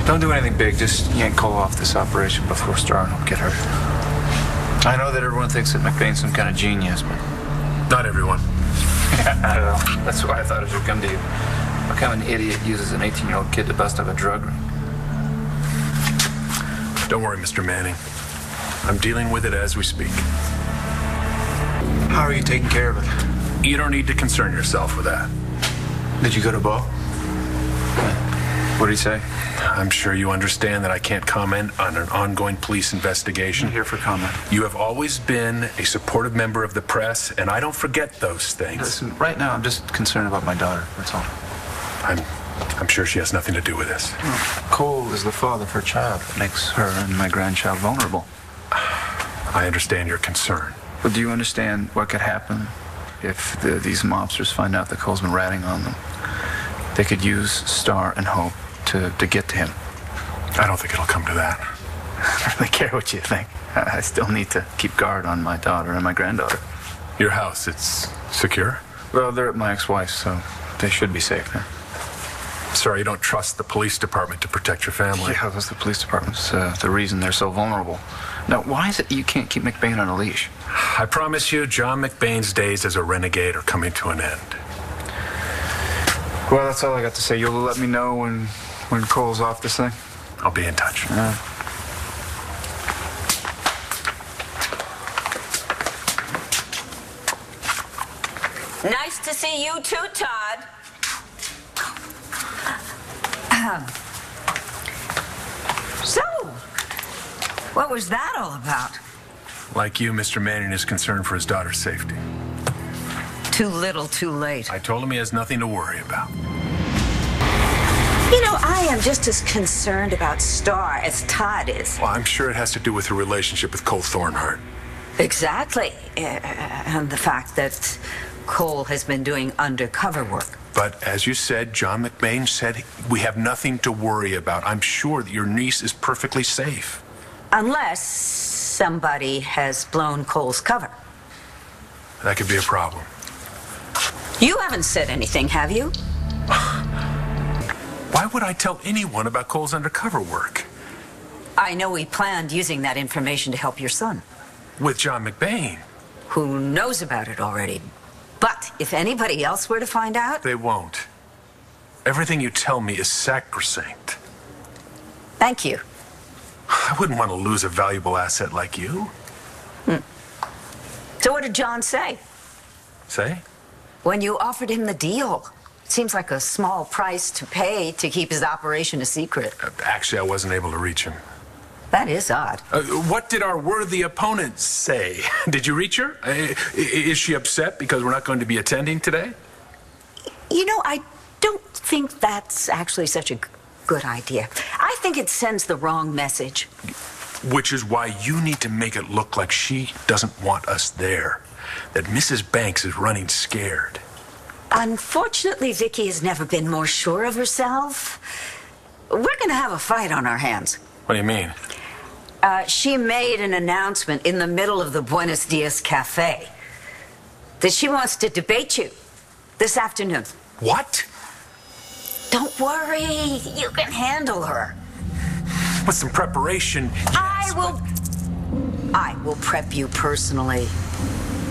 Don't do anything big. Just yank Cole off this operation before Star and Hope get hurt. I know that everyone thinks that McBain's some kind of genius, but... Not everyone. I don't know. That's why I thought it should come to you. What kind of an idiot uses an 18-year-old kid to bust up a drug ring? Don't worry, Mr. Manning. I'm dealing with it as we speak. How are you taking care of it? You don't need to concern yourself with that. Did you go to Bo? What did he say? I'm sure you understand that I can't comment on an ongoing police investigation. I'm here for comment. You have always been a supportive member of the press, and I don't forget those things. Listen, right now I'm just concerned about my daughter, that's all. I'm sure she has nothing to do with this. Cole is the father of her child. It makes her and my grandchild vulnerable. I understand your concern. But do you understand what could happen if these mobsters find out that Cole's been ratting on them? They could use Star and Hope to get to him. I don't think it'll come to that. I don't really care what you think. I still need to keep guard on my daughter and my granddaughter. Your house, it's secure? Well, they're at my ex-wife's, so they should be safe there. Sorry, you don't trust the police department to protect your family. Yeah, that's the police department's the reason they're so vulnerable. Now, why is it you can't keep McBain on a leash? I promise you, John McBain's days as a renegade are coming to an end. Well, that's all I got to say. You'll let me know when Cole's off this thing? I'll be in touch. Nice to see you too, Todd. So, what was that all about? Like you, Mr. Manning is concerned for his daughter's safety. Too little, too late. I told him he has nothing to worry about. You know, I am just as concerned about Star as Todd is. Well, I'm sure it has to do with her relationship with Cole Thornhart. Exactly. And the fact that Cole has been doing undercover work. But as you said, John McBain said we have nothing to worry about. I'm sure that your niece is perfectly safe. Unless somebody has blown Cole's cover. That could be a problem. You haven't said anything, have you? Why would I tell anyone about Cole's undercover work? I know he planned using that information to help your son. With John McBain. Who knows about it already. But if anybody else were to find out... They won't. Everything you tell me is sacrosanct. Thank you. I wouldn't want to lose a valuable asset like you. So what did John say? Say? When you offered him the deal. It seems like a small price to pay to keep his operation a secret. Actually, I wasn't able to reach him. That is odd. What did our worthy opponent say? Did you reach her? Is she upset because we're not going to be attending today? You know, I don't think that's actually such a good idea. I think it sends the wrong message. Which is why you need to make it look like she doesn't want us there. That Mrs. Banks is running scared. Unfortunately, Vicky has never been more sure of herself. We're going to have a fight on our hands. What do you mean? She made an announcement in the middle of the Buenos Dias Cafe that she wants to debate you this afternoon. What? Don't worry, you can handle her. With some preparation, yes. I will prep you personally.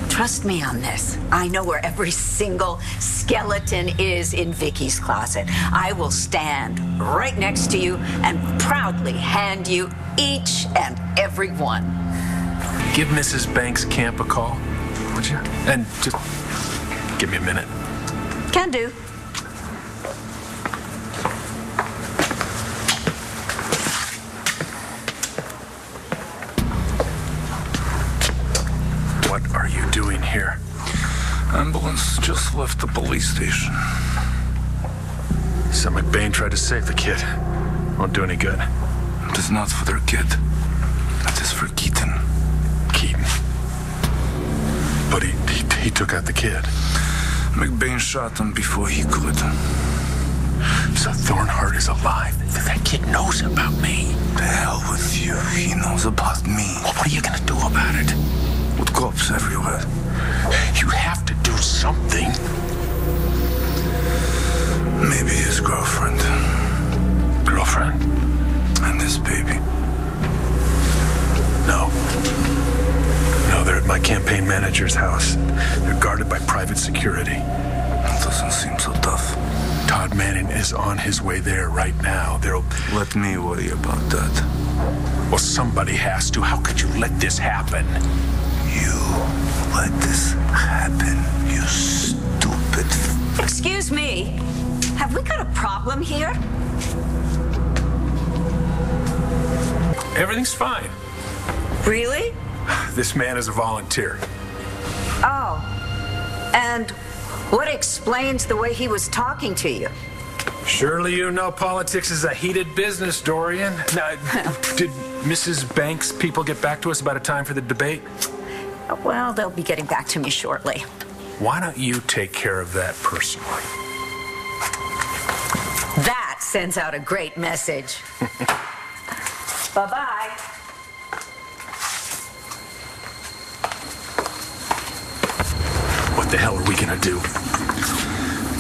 Trust me on this. I know where every single skeleton is in Vicky's closet. I will stand right next to you and proudly hand you each and every one. Give Mrs. Banks' camp a call, would you? And just give me a minute. Can do. What are you doing here? Ambulance just left the police station. So McBain tried to save the kid. Won't do any good. It is not for their kid. It is for Keaton. Keaton? But he took out the kid. McBain shot him before he could. So Thornhart is alive. That kid knows about me. The hell with you. He knows about me. Well, what are you gonna do about it? With cops everywhere. You have to do something. Maybe his girlfriend. Girlfriend? this, baby? No. No, they're at my campaign manager's house. They're guarded by private security. Doesn't seem so tough. Todd Manning is on his way there right now. Let me worry about that. Well, somebody has to. How could you let this happen? You let this happen, you stupid... Excuse me. Have we got a problem here? Everything's fine. Really? This man is a volunteer. Oh. And what explains the way he was talking to you? Surely you know politics is a heated business, Dorian. Now, did Mrs. Banks' people get back to us about a time for the debate? Well, they'll be getting back to me shortly. Why don't you take care of that personally? That sends out a great message. Bye-bye. What the hell are we gonna do?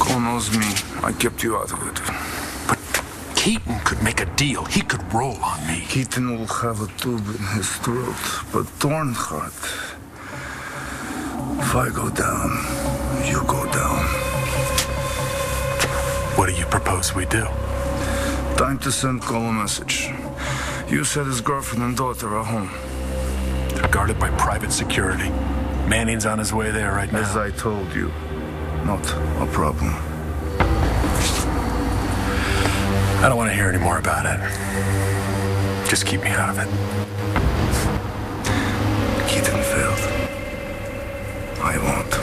God knows me. I kept you out of it. But Keaton could make a deal. He could roll on me. Keaton will have a tube in his throat, but Thornhart... If I go down, you go down. What do you propose we do? Time to send Cole a message. You said his girlfriend and daughter are home. They're guarded by private security. Manning's on his way there right now. As I told you, not a problem. I don't want to hear any more about it. Just keep me out of it. Keaton failed. I won't.